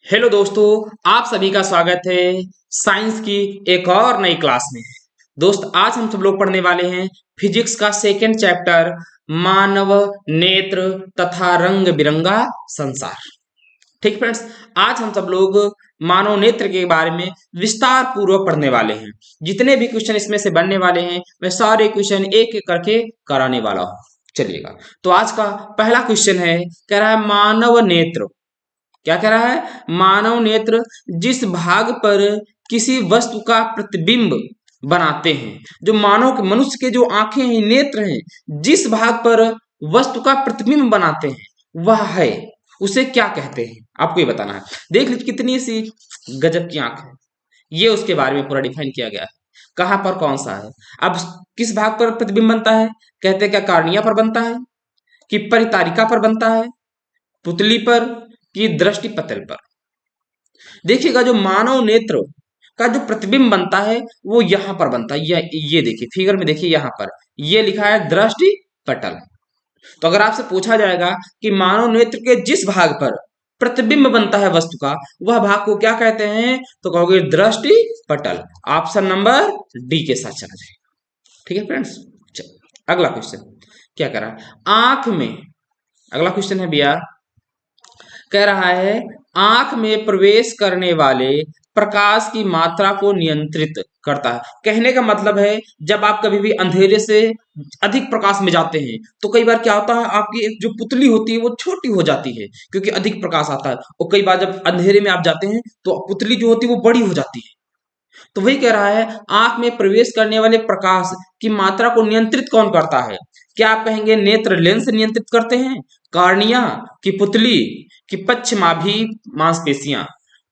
Hello दोस्तों, आप सभी का स्वागत है साइंस की एक और नई क्लास में। दोस्त, आज हम सब लोग पढ़ने वाले हैं फिजिक्स का सेकेंड चैप्टर, मानव नेत्र तथा रंग बिरंगा संसार। ठीक फ्रेंड्स, आज हम सब लोग मानव नेत्र के बारे में विस्तार पूर्वक पढ़ने वाले हैं। जितने भी क्वेश्चन इसमें से बनने वाले हैं मैं सारे क्वेश्चन एक एक करके कराने वाला हूँ। चलिएगा, तो आज का पहला क्वेश्चन है, कह रहा है मानव नेत्र। क्या कह रहा है? मानव नेत्र जिस भाग पर किसी वस्तु का प्रतिबिंब बनाते हैं। जो मानव के मनुष्य के जो आंखें हैं, नेत्र हैं, जिस भाग पर वस्तु का प्रतिबिंब बनाते हैं वह है, उसे क्या कहते हैं? आपको ये बताना है। देख लीजिए कितनी सी गजब की आंख है। ये उसके बारे में पूरा डिफाइन किया गया है, कहां पर कौन सा है। अब किस भाग पर प्रतिबिंब बनता है? कहते हैं क्या कार्निया पर बनता है, कि परितारिका पर बनता है, पुतली पर, कि दृष्टि पटल पर। देखिएगा, जो मानव नेत्र का जो प्रतिबिंब बनता है वो यहां पर बनता है। ये देखिए फिगर में, देखिए यहां पर ये लिखा है दृष्टि पटल। तो अगर आपसे पूछा जाएगा कि मानव नेत्र के जिस भाग पर प्रतिबिंब बनता है वस्तु का, वह भाग को क्या कहते हैं, तो कहोगे दृष्टि पटल। ऑप्शन नंबर डी के साथ चला जाएगा। ठीक है फ्रेंड्स, अगला क्वेश्चन क्या कर रहा है? आंख में, अगला क्वेश्चन है भैया, कह रहा है आंख में प्रवेश करने वाले प्रकाश की मात्रा को नियंत्रित करता है। कहने का मतलब है, जब आप कभी भी अंधेरे से अधिक प्रकाश में जाते हैं तो कई बार क्या होता है, आपकी एक जो पुतली होती है वो छोटी हो जाती है क्योंकि अधिक प्रकाश आता है। और कई बार जब अंधेरे में आप जाते हैं तो पुतली जो होती है वो बड़ी हो जाती है। तो वही कह रहा है, आंख में प्रवेश करने वाले प्रकाश की मात्रा को नियंत्रित कौन करता है? क्या आप कहेंगे नेत्र लेंस नियंत्रित करते हैं, कार्निया, की पुतली, की पश्चिमाभी मांसपेशियां?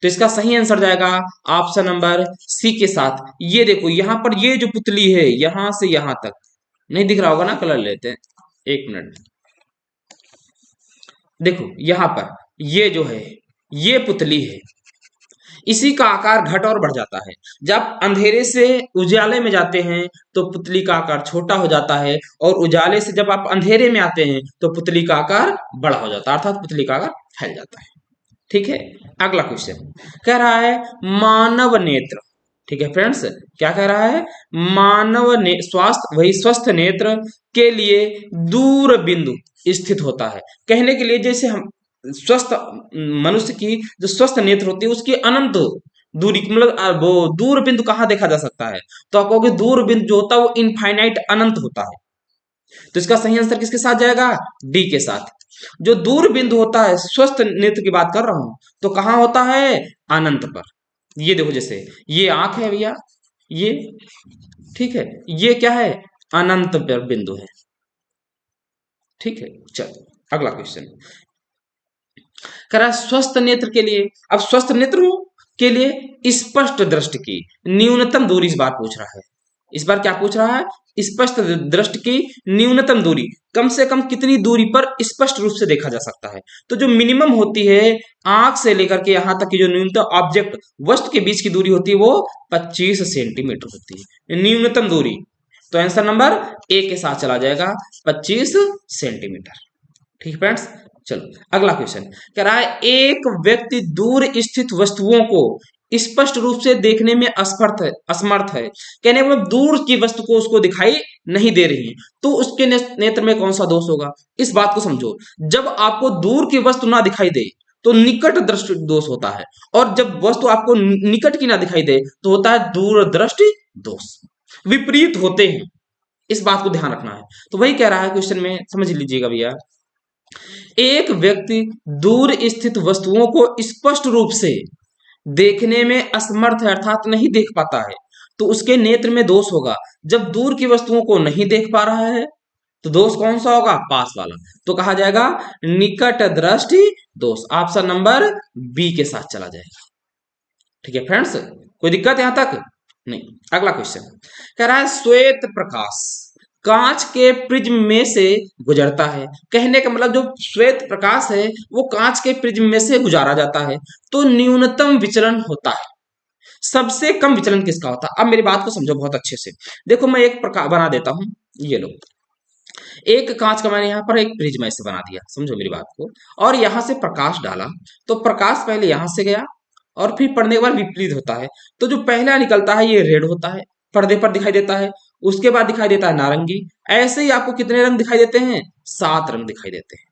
तो इसका सही आंसर जाएगा ऑप्शन नंबर सी के साथ। ये देखो यहां पर ये जो पुतली है, यहां से यहां तक, नहीं दिख रहा होगा ना, कलर लेते हैं, एक मिनट। देखो यहां पर ये जो है ये पुतली है, इसी का आकार घट और बढ़ जाता है। जब अंधेरे से उजाले में जाते हैं तो पुतली का आकार छोटा हो जाता है, और उजाले से जब आप अंधेरे में आते हैं तो पुतली का आकार बड़ा हो जाता है, अर्थात पुतली का आकार फैल जाता है। ठीक है, अगला क्वेश्चन कह रहा है मानव नेत्र। ठीक है फ्रेंड्स, क्या कह रहा है? मानव ने स्वास्थ्य, वही स्वस्थ नेत्र के लिए दूर बिंदु स्थित होता है। कहने के लिए जैसे हम स्वस्थ मनुष्य की जो स्वस्थ नेत्र होती है उसकी अनंत दूरी, मतलब वो दूर बिंदु कहाँ देखा जा सकता है? तो आप कहोगे दूर बिंदु जो होता है वो इनफाइनाइट अनंत होता है। तो इसका सही आंसर किसके साथ जाएगा? डी के साथ। जो दूर बिंदु होता है, स्वस्थ नेत्र की बात कर रहा हूं, तो कहां होता है? अनंत पर। ये देखो जैसे ये आंख है भैया, ये, ठीक है, ये क्या है? अनंत पर बिंदु है। ठीक है, चलो अगला क्वेश्चन कह रहा है स्वस्थ नेत्र के लिए, अब स्वस्थ नेत्र के लिए स्पष्ट दृष्टि की न्यूनतम दूरी इस बार पूछ रहा है। इस बार क्या पूछ रहा है? स्पष्ट दृष्टि की न्यूनतम दूरी, कम से कम कितनी दूरी पर स्पष्ट रूप से देखा जा सकता है? तो जो मिनिमम होती है आंख से लेकर के यहां तक की, जो न्यूनतम ऑब्जेक्ट वस्तु के बीच की दूरी होती है वो 25 सेंटीमीटर होती है न्यूनतम दूरी। तो आंसर नंबर ए के साथ चला जाएगा, 25 सेंटीमीटर। ठीक है फ्रेंड्स, चलो अगला क्वेश्चन कह रहा है एक व्यक्ति दूर स्थित वस्तुओं को स्पष्ट रूप से देखने में असमर्थ है। कहने मतलब दूर की वस्तु को उसको दिखाई नहीं दे रही है, तो उसके नेत्र में कौन सा दोष होगा? इस बात को समझो, जब आपको दूर की वस्तु ना दिखाई दे तो निकट दृष्टि दोष होता है, और जब वस्तु आपको निकट की ना दिखाई दे तो होता है दूरदृष्टि दोष। विपरीत होते हैं, इस बात को ध्यान रखना है। तो वही कह रहा है क्वेश्चन में, समझ लीजिएगा भैया, एक व्यक्ति दूर स्थित वस्तुओं को स्पष्ट रूप से देखने में असमर्थ है, अर्थात नहीं देख पाता है, तो उसके नेत्र में दोष होगा। जब दूर की वस्तुओं को नहीं देख पा रहा है तो दोष कौन सा होगा? पास वाला। तो कहा जाएगा निकट दृष्टि दोष। ऑप्शन नंबर बी के साथ चला जाएगा। ठीक है फ्रेंड्स, कोई दिक्कत यहां तक नहीं? अगला क्वेश्चन कह रहा है श्वेत प्रकाश कांच के प्रिज्म में से गुजरता है। कहने का मतलब जो श्वेत प्रकाश है वो कांच के प्रिज्म में से गुजारा जाता है, तो न्यूनतम विचलन होता है। सबसे कम विचलन किसका होता है? अब मेरी बात को समझो बहुत अच्छे से। देखो मैं एक प्रकार बना देता हूं, ये लो, एक कांच का मैंने यहाँ पर एक प्रिज्म ऐसे बना दिया, समझो मेरी बात को, और यहाँ से प्रकाश डाला, तो प्रकाश पहले यहाँ से गया और फिर पड़ने के बाद विपरीत होता है। तो जो पहला निकलता है ये रेड होता है, पर्दे पर दिखाई देता है। उसके बाद दिखाई देता है नारंगी। ऐसे ही आपको कितने रंग दिखाई देते हैं? 7 रंग दिखाई देते हैं।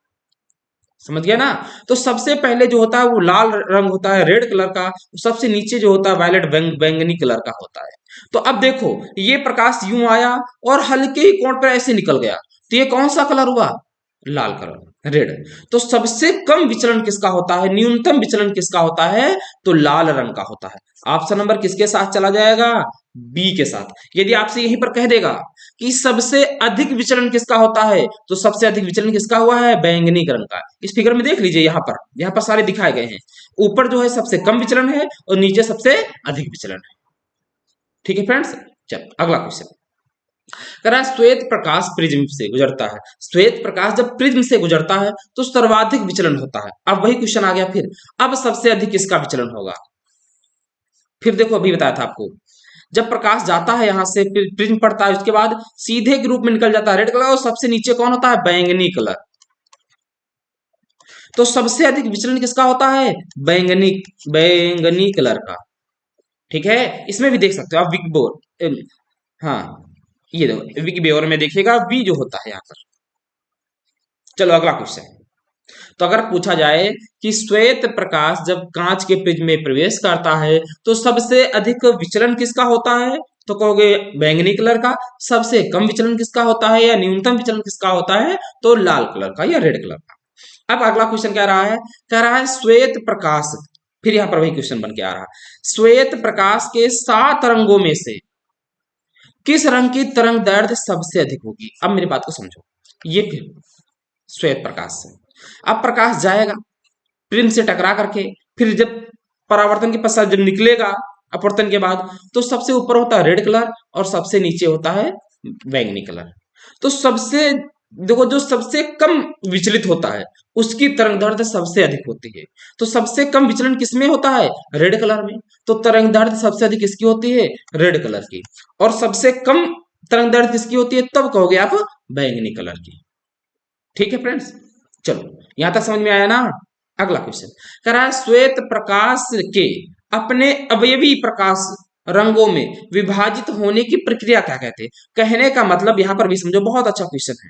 समझ गया ना? तो सबसे पहले जो होता है वो लाल रंग होता है, रेड कलर का। सबसे नीचे जो होता है वायलेट बैंगनी कलर का होता है। तो अब देखो, ये प्रकाश यूं आया और हल्के ही कोण पर ऐसे निकल गया, तो ये कौन सा कलर हुआ? लाल कलर, रेड। तो सबसे कम विचलन किसका होता है, न्यूनतम विचलन किसका होता है? तो लाल रंग का होता है। ऑप्शन नंबर किसके साथ चला जाएगा? बी के साथ। यदि आपसे यहीं पर कह देगा कि सबसे अधिक विचलन किसका होता है, तो सबसे अधिक विचलन किसका हुआ है? बैंगनी रंग का। इस फिगर में देख लीजिए, यहाँ पर सारे दिखाए गए हैं। ऊपर जो है सबसे कम विचलन है और नीचे सबसे अधिक विचलन है। ठीक है फ्रेंड्स, चलो अगला क्वेश्चन। कह रहा है श्वेत प्रकाश प्रिज्म से गुजरता है। श्वेत प्रकाश जब प्रिज्म से गुजरता है तो सर्वाधिक विचलन होता है। अब वही क्वेश्चन आ गया फिर, अब सबसे अधिक किसका विचलन होगा? फिर देखो, अभी बताया था आपको, जब प्रकाश जाता है यहां से, फिर प्रिज्म पड़ता है, उसके बाद सीधे के रूप में निकल जाता है रेड कलर, और सबसे नीचे कौन होता है? बैंगनी कलर। तो सबसे अधिक विचलन किसका होता है? बैंगनी बैंगनी कलर का। ठीक है, इसमें भी देख सकते हो आप विकबोर, हाँ ये देखो विकबोर में देखिएगा बी जो होता है यहाँ पर। चलो अगला क्वेश्चन। तो अगर पूछा जाए कि श्वेत प्रकाश जब कांच के प्रिज्म में प्रवेश करता है तो सबसे अधिक विचलन किसका होता है, तो कहोगे बैंगनी कलर का। सबसे कम विचलन किसका होता है या न्यूनतम विचलन किसका होता है? तो लाल कलर का या रेड कलर का। अब अगला क्वेश्चन कह रहा है, श्वेत प्रकाश, फिर यहाँ पर वही क्वेश्चन बन के आ रहा है, श्वेत प्रकाश के 7 रंगों में से किस रंग की तरंग दैर्ध्य सबसे अधिक होगी? अब मेरी बात को समझो, ये फिर श्वेत प्रकाश से अब प्रकाश जाएगा प्रिज्म से टकरा करके, फिर जब परावर्तन के पश्चात जब निकलेगा अपवर्तन के बाद, तो सबसे ऊपर होता है रेड कलर और सबसे नीचे होता है बैंगनी कलर। तो सबसे देखो, जो सबसे कम विचलित होता है उसकी तरंग दैर्ध्य सबसे अधिक होती है। तो सबसे कम विचलन किसमें होता है? रेड कलर में। तो तरंग दैर्ध्य सबसे अधिक किसकी होती है? रेड कलर की। और सबसे कम तरंग दैर्ध्य किसकी होती है? तब कहोगे आप बैंगनी कलर की। ठीक है फ्रेंड्स, चलो यहां तक समझ में आया ना? अगला क्वेश्चन कह रहा है श्वेत प्रकाश के अपने अवयवी प्रकाश रंगों में विभाजित होने की प्रक्रिया क्या कहते हैं? कहने का मतलब यहां पर भी समझो, बहुत अच्छा क्वेश्चन है।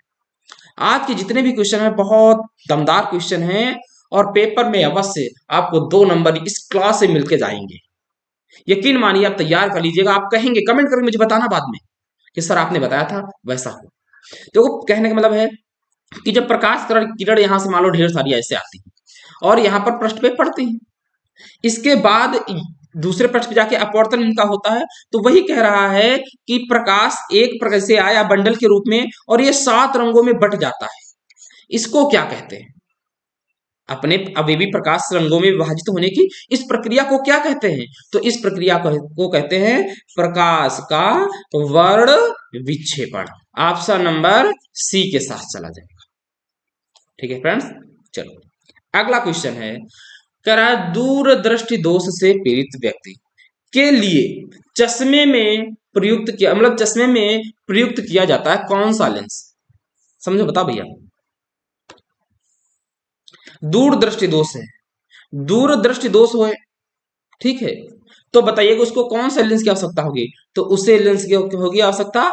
आज के जितने भी क्वेश्चन है बहुत दमदार क्वेश्चन है, और पेपर में अवश्य आपको 2 नंबर इस क्लास से मिलके जाएंगे। यकीन मानिए, आप तैयार कर लीजिएगा। आप कहेंगे, कमेंट करके मुझे बताना बाद में कि सर आपने बताया था वैसा हो। देखो कहने का मतलब है कि जब प्रकाश किरण यहाँ से मान लो ढेर सारी ऐसे आती है और यहाँ पर पृष्ठ पे पड़ती है, इसके बाद दूसरे पृष्ठ पे जाके अपवर्तन इनका होता है। तो वही कह रहा है कि प्रकाश एक प्रकार से आया बंडल के रूप में और ये 7 रंगों में बट जाता है। इसको क्या कहते हैं? अपने अवयवी प्रकाश रंगों में विभाजित होने की इस प्रक्रिया को क्या कहते हैं? तो इस प्रक्रिया को कहते हैं प्रकाश का वर्ण विक्षेपण। ऑप्शन नंबर सी के साथ चला जाएगा। ठीक है फ्रेंड्स, चलो अगला क्वेश्चन है, कह रहा है दूरदृष्टि दोष से पीड़ित व्यक्ति के लिए चश्मे में प्रयुक्त किया, मतलब चश्मे में प्रयुक्त किया जाता है कौन सा लेंस? समझो, बता भैया। दूरदृष्टि दोष है, दूरदृष्टि दोष हो, ठीक है, तो बताइएगा उसको कौन सा लेंस की आवश्यकता होगी? तो उसे लेंस की होगी आवश्यकता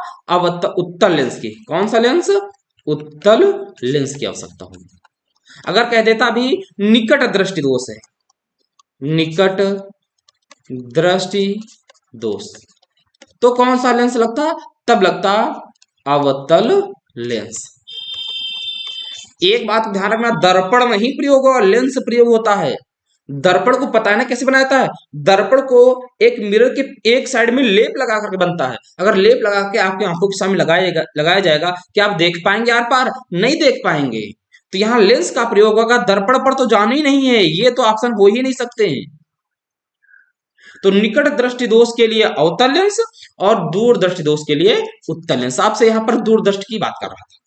उत्तल लेंस की। कौन सा लेंस? उत्तल लेंस की आवश्यकता होगी। अगर कह देता भी निकट दृष्टि दोष है, निकट दृष्टि दोष, तो कौन सा लेंस लगता? तब लगता अवतल लेंस। एक बात ध्यान रखना, दर्पण नहीं प्रयोग और लेंस प्रयोग होता है। दर्पण को पता है ना कैसे बनाया है? दर्पण को एक मिरर के एक साइड में लेप लगा करके बनता है। अगर लेप लगा के आपकी आंखों के सामने लगाया जाएगा, क्या आप देख पाएंगे आर पार? नहीं देख पाएंगे। तो यहाँ लेंस का प्रयोग होगा, दर्पण पर तो जाना ही नहीं है, ये तो ऑप्शन हो ही नहीं सकते हैं। तो निकट दृष्टि दोष के लिए अवतल लेंस और दूर दृष्टि दोष के लिए उत्तल लेंस। आपसे यहाँ पर दूरदृष्टि की बात कर रहा था।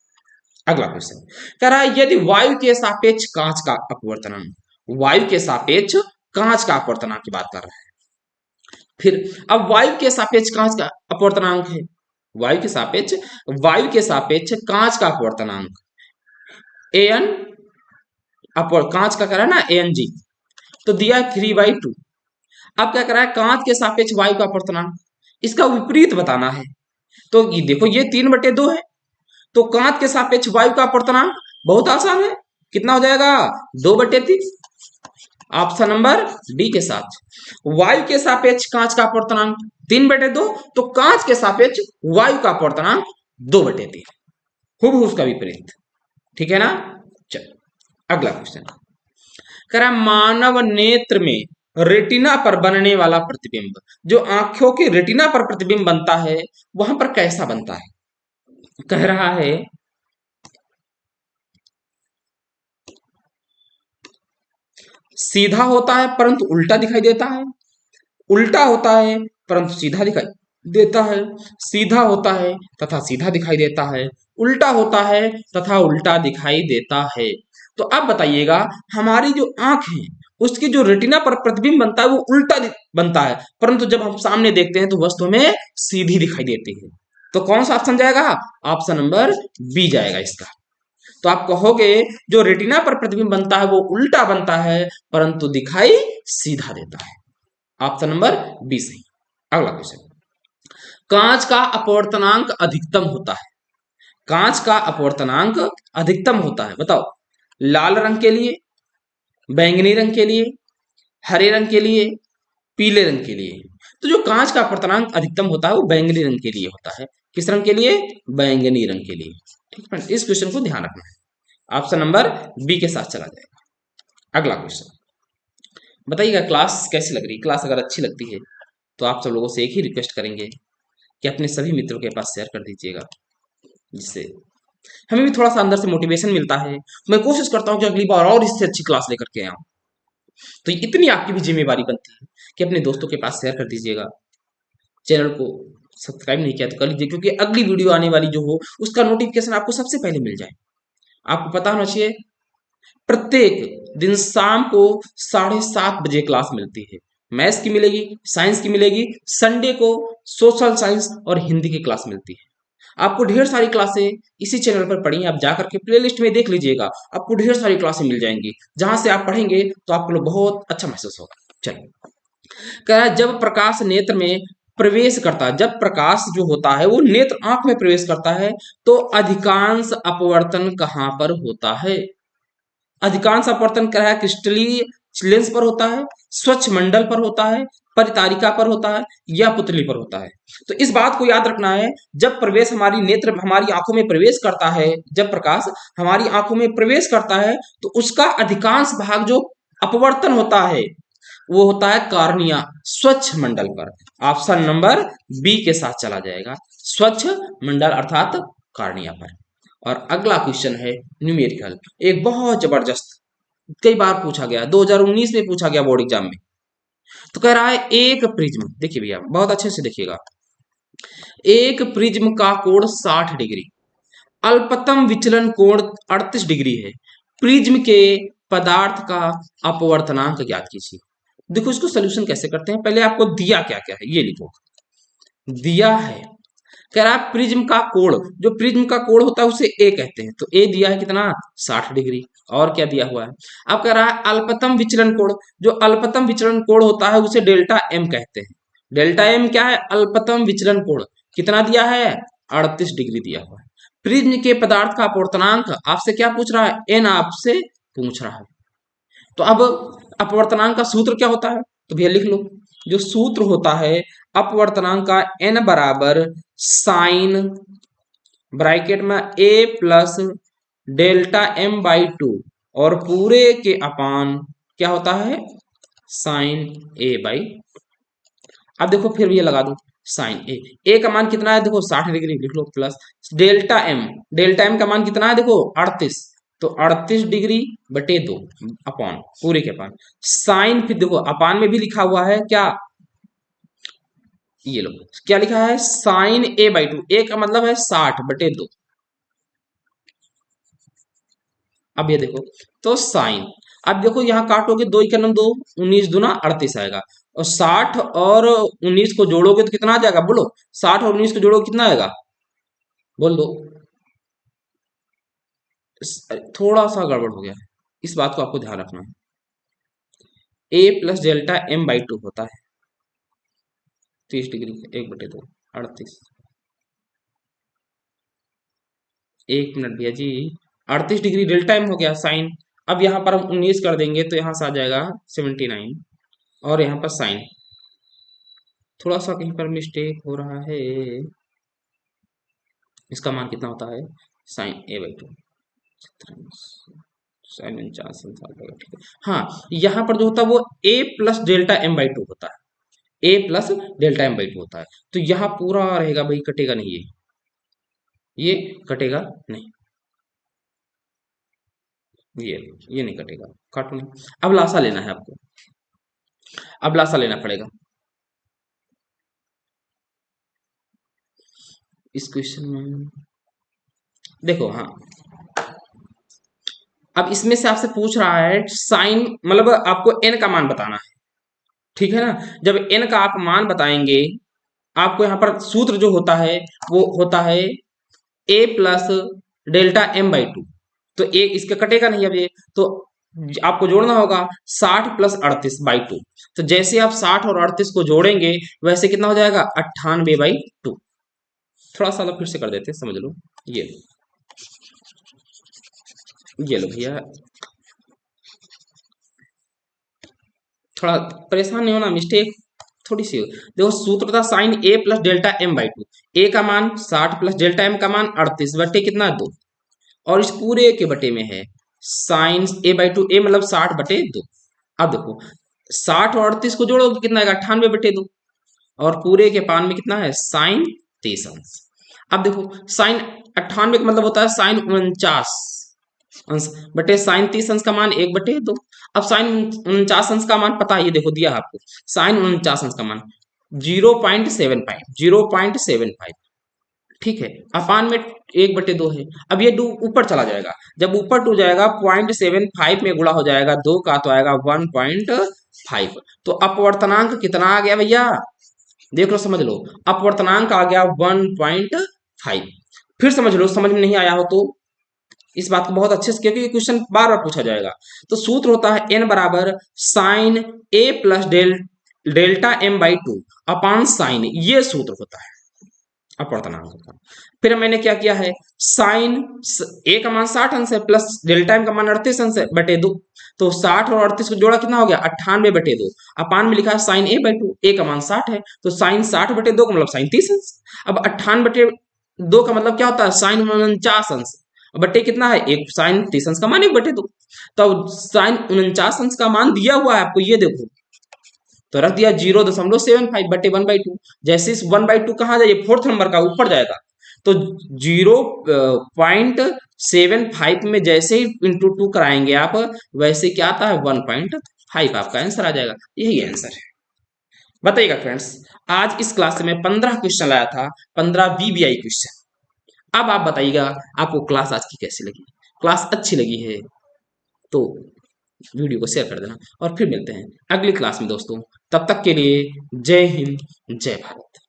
अगला क्वेश्चन कह रहा है, यदि वायु के सापेक्ष कांच का अपवर्तनांक, वायु के सापेक्ष कांच का अपवर्तनांक की बात कर रहा है। फिर अब वायु के सापेक्ष कांच का अपवर्तनांक है, वायु के सापेक्ष कांच का अपवर्तनांक एन, कांच का करा ना एन जी, तो दिया 3/2। अब क्या करा है, कांच के सापेक्ष वायु का अपवर्तनांक, इसका विपरीत बताना है। तो ये देखो ये 3/2 है, तो कांच के सापेक्ष वायु का अपवर्तनांक बहुत आसान है, कितना हो जाएगा 2/3। ऑप्शन नंबर डी के साथ वायु के सापेक्ष कांच का अपवर्तनांक 3/2, तो कांच के सापेक्ष वायु का अपवर्तनांक 2/3, खूब उसका विपरीत। ठीक है ना। चलो अगला क्वेश्चन, कह रहा मानव नेत्र में रेटिना पर बनने वाला प्रतिबिंब, जो आंखों के रेटिना पर प्रतिबिंब बनता है वहां पर कैसा बनता है। कह रहा है सीधा होता है परंतु उल्टा दिखाई देता है, उल्टा होता है परंतु सीधा दिखाई देता है, सीधा होता है तथा सीधा दिखाई देता है, उल्टा होता है तथा उल्टा दिखाई देता है। तो अब बताइएगा हमारी जो आंख है उसकी जो रेटिना पर प्रतिबिंब बनता है वो उल्टा बनता है, परंतु जब हम सामने देखते हैं तो वस्तु में सीधी दिखाई देती है। तो कौन सा ऑप्शन जाएगा, ऑप्शन नंबर बी जाएगा इसका। तो आप कहोगे जो रेटिना पर प्रतिबिंब बनता है वो उल्टा बनता है परंतु दिखाई सीधा देता है, ऑप्शन नंबर बी सही। अगला क्वेश्चन, कांच का अपवर्तनांक अधिकतम होता है, कांच का अपवर्तनांक अधिकतम होता है, बताओ लाल रंग के लिए, बैंगनी रंग के लिए, हरे रंग के लिए, पीले रंग के लिए। तो जो कांच का अपवर्तनांक अधिकतम होता है वो बैंगनी रंग के लिए होता है, किस रंग के लिए, बैंगनी रंग के लिए। ठीक है, इस क्वेश्चन को ध्यान रखना है, ऑप्शन नंबर बी के साथ चला जाएगा। अगला क्वेश्चन, बताइएगा क्लास कैसी लग रही है। क्लास अगर अच्छी लगती है तो आप सब लोगों से एक ही रिक्वेस्ट करेंगे कि अपने सभी मित्रों के पास शेयर कर दीजिएगा, जिससे हमें भी थोड़ा सा अंदर से मोटिवेशन मिलता है। मैं कोशिश करता हूँ कि अगली बार और इससे अच्छी क्लास लेकर के आऊँ। तो इतनी आपकी भी जिम्मेवारी बनती है कि अपने दोस्तों के पास शेयर कर दीजिएगा। चैनल को सब्सक्राइब नहीं किया तो कर लीजिए, क्योंकि अगली वीडियो आने वाली जो हो उसका नोटिफिकेशन आपको सबसे पहले मिल जाए। आपको पता होना चाहिए प्रत्येक दिन शाम को 7:30 बजे क्लास मिलती है, मैथ्स की मिलेगी, साइंस की मिलेगी, संडे को सोशल साइंस और हिंदी की क्लास मिलती है। आपको ढेर सारी क्लासें इसी चैनल पर पढ़ी, आप जाकर के प्लेलिस्ट में देख लीजिएगा, आपको ढेर सारी क्लासें मिल जाएंगी, जहां से आप पढ़ेंगे तो आपको लोग बहुत अच्छा महसूस होगा। चलिए, कह रहा है जब प्रकाश नेत्र में प्रवेश करता है, जब प्रकाश जो होता है वो नेत्र आंख में प्रवेश करता है तो अधिकांश अपवर्तन कहां पर होता है। अधिकांश अपवर्तन क्या है, क्रिस्टलीय लेंस पर होता है, स्वच्छ मंडल पर होता है, परितारिका पर होता है या पुतली पर होता है। तो इस बात को याद रखना है, जब प्रवेश हमारी आंखों में प्रवेश करता है, जब प्रकाश हमारी आंखों में प्रवेश करता है तो उसका अधिकांश भाग जो अपवर्तन होता है वो होता है कार्निया, स्वच्छ मंडल पर। ऑप्शन नंबर बी के साथ चला जाएगा, स्वच्छ मंडल अर्थात कार्निया पर। और अगला क्वेश्चन है न्यूमेरिकल, एक बहुत जबरदस्त, कई बार पूछा गया, 2019 में पूछा गया बोर्ड एग्जाम में। तो कह रहा है एक प्रिज्म, देखिए भैया बहुत अच्छे से देखिएगा, एक प्रिज्म का कोण 60 डिग्री, अल्पतम विचलन कोण 38 डिग्री है, प्रिज्म के पदार्थ का अपवर्तनांक ज्ञात कीजिए। देखो इसको सोल्यूशन कैसे करते हैं, पहले आपको दिया क्या क्या है ये लिखो। दिया है, कह रहा है प्रिज्म का कोण, जो प्रिज्म का कोण होता है उसे ए कहते हैं, तो ए दिया है कितना 60 डिग्री। और क्या दिया हुआ है, अब कह रहा है अल्पतम विचलन कोण, जो अल्पतम विचलन कोण होता है उसे डेल्टा एम कहते हैं। डेल्टा एम क्या है, अल्पतम विचलन कोण, कितना दिया है 38 डिग्री दिया हुआ है। प्रिज्म के पदार्थ का अपवर्तनांक आपसे क्या पूछ रहा है, एन आपसे पूछ रहा है। तो अब अपवर्तनांक का सूत्र क्या होता है, तो भैया लिख लो, जो सूत्र होता है अपवर्तनांक का n बराबर साइन ब्रैकेट में a plus delta m by 2 और पूरे के अपान क्या होता है साइन a बाई। अब देखो फिर भी ये लगा दो साइन a का मान कितना है देखो 60 डिग्री लिख लो, प्लस डेल्टा m का मान कितना है देखो 38, तो 38 डिग्री बटे 2 अपान पूरे के अपान साइन, फिर देखो अपान में भी लिखा हुआ है क्या, ये लो क्या लिखा है साइन a बाई 2, ए का मतलब है 60 बटे 2। अब ये देखो तो साइन, अब देखो यहाँ काटोगे 2 का 2, 19 दूना 38 आएगा, और 60 और 19 को जोड़ोगे तो कितना आ जाएगा बोलो, 60 और 19 को जोड़ोगे कितना आएगा बोल दो। थोड़ा सा गड़बड़ हो गया है, इस बात को आपको ध्यान रखना है। A plus delta M by two होता है 30 डिग्री, 1/2, 38। 1 मिनट भैया जी, 38 डिग्री डेल्टा एम हो गया साइन। अब यहाँ पर हम 19 कर देंगे तो यहाँ से आ जाएगा 79, और यहाँ पर साइन, थोड़ा सा कहीं पर मिस्टेक हो रहा है। इसका मान कितना होता है, sine A by two, sine 49 ठीक है। हाँ, यहाँ पर जो होता है वो A plus delta M by two होता है, A plus delta M by two होता है। तो यहाँ पूरा रहेगा भाई, कटेगा नहीं, ये कटेगा नहीं, ये नहीं कटेगा, काटो नहीं। अब लासा लेना है आपको, अब लासा लेना पड़ेगा इस क्वेश्चन में। देखो हाँ, अब इसमें से आपसे पूछ रहा है साइन, मतलब आपको एन का मान बताना है, ठीक है ना। जब एन का आप मान बताएंगे, आपको यहाँ पर सूत्र जो होता है वो होता है A plus delta M by two. तो ए इसके कटेगा नहीं अब ये, तो आपको जोड़ना होगा 60 + 38/2। तो जैसे आप 60 और 38 को जोड़ेंगे, वैसे कितना हो जाएगा, 98/2। थोड़ा सा अलग फिर से कर देते हैं, समझ लो। ये ये लो भैया, थोड़ा परेशान नहीं होना, मिस्टेक थोड़ी सी हो। देखो सूत्र था sine A plus delta M by two. A का मान 60 प्लस डेल्टा एम का मान 38 बटे कितना, 2। और इस पूरे के बटे में है साइन ए बाई टू, ए मतलब 60/2। अब देखो 60 और 38 को जोड़ोगे कितना आएगा, 98/2। और पूरे के पान में कितना है, साइन 30 अंश। अब देखो साइन 98 का मतलब होता है साइन 49 अंश, बटे साइन 30 अंश का मान 1/2। अब साइन 49 अंश का मान पता है, ये देखो दिया है आपको, साइन 49 अंश का मान 0.75, 0.75, ठीक है। अपान में 1/2 है। अब ये 2 ऊपर चला जाएगा, जब ऊपर 2 जाएगा 0.75 में गुणा हो जाएगा 2 का, तो आएगा 1.5। तो अपवर्तनांक कितना आ गया भैया, देख लो समझ लो, अपवर्तनांक आ गया 1.5। फिर समझ लो, समझ में नहीं आया हो तो इस बात को बहुत अच्छे से, क्योंकि क्वेश्चन बार बार पूछा जाएगा। तो सूत्र होता है एन बराबर sine A plus delta M by two upon sine, ये सूत्र होता है अपवर्तनांक का। फिर मैंने क्या किया है, साइन ए का मान 60 अंश है, प्लस डेल्टा एम का मान 38 अंश है, बटे 2। तो 60 और 38 को जोड़ा कितना हो गया, 98/2। अपान में लिखा है sine A by two, A का मान 60 है, तो साइन 60/2 का मतलब साइन 30 अंश। अब 98/2 का मतलब क्या होता है, साइन 49 अंश, बटे कितना है, एक साइन 30 अंश का मान 1/2। तो साइन 49 अंश का मान दिया हुआ है आपको, ये देखो, तो रख दिया 0.75/1/2। जैसे इस 1/2 कहाँ जाइए, फोर्थ नंबर का ऊपर जाएगा, तो 0.75 में जैसे ही इंटू 2 कराएंगे आप, वैसे क्या आता है, 1.5 आपका आंसर आ जाएगा। यही आंसर है। बताइएगा फ्रेंड्स, आज इस क्लास में 15 क्वेश्चन लाया था, 15 बीबीआई क्वेश्चन। अब आप बताइएगा आपको क्लास आज की कैसी लगी। क्लास अच्छी लगी है तो वीडियो को शेयर कर देना, और फिर मिलते हैं अगली क्लास में दोस्तों। तब तक के लिए जय हिंद, जय भारत।